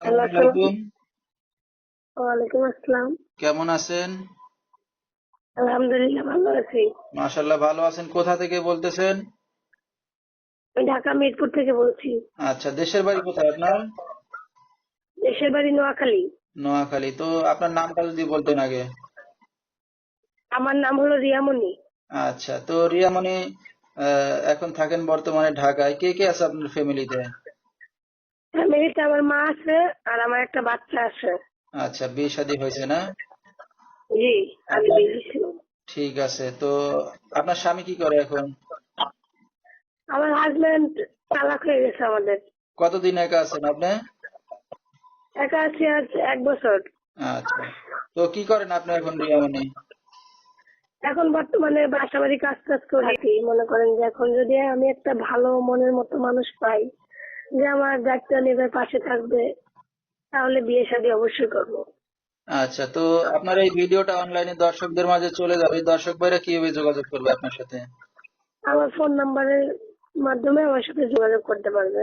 Hello, আসসালামু আলাইকুম। ওয়ালাইকুম আসসালাম। কেমন আছেন? আলহামদুলিল্লাহ ভালো আছি। মাশাআল্লাহ ভালো আছেন। কোথা থেকে বলতেছেন? আমি ঢাকা মিরপুর থেকে বলছি। আচ্ছা, দেশের বাড়ি কোথায় আপনার? দেশের বাড়ি নোয়াখালী। নোয়াখালী। তো আপনার নামটা যদি বলতেন আগে। আমার নাম হলো রিয়ামণি। আচ্ছা, তো রিয়ামণি এখন থাকেন বর্তমানে ঢাকায়। কে কে আছে আপনার ফ্যামিলিতে? ফ্যামিলিতে আমার মা আছে আর আমার একটা বাচ্চা আছে। আচ্ছা, বিয়ে শাদী হয়েছে না? জি, আগে আপনার বিয়ে ছিল। ঠিক আছে। তো আপনার স্বামী কি করে এখন? আমার হাজবেন্ড তালাক হয়ে গেছে আমাদের। কতদিন একা আছেন আপনি? একা আছি আজ 1 বছর। আচ্ছা, তো কি করেন আপনি এখন রিয়ামণি? এখন বর্তমানে বাসা বাড়ি কাজ টাজ করে থাকি। মনে করেন যে এখন যদি আমি একটা ভালো মনের মতো মানুষ পাই যে আমার দায়িত্ব নেবে, পাশে থাকবে, তাহলে বিয়ে শাদী অবশ্যই করবো। আচ্ছা, তো আপনার এই ভিডিওটা অনলাইনে দর্শকদের মাঝে চলে যাবে। দর্শক ভাইরা কিভাবে যোগাযোগ করবে আপনার সাথে? আমার ফোন নাম্বারের মাধ্যমে আমার সাথে যোগাযোগ করতে পারবে।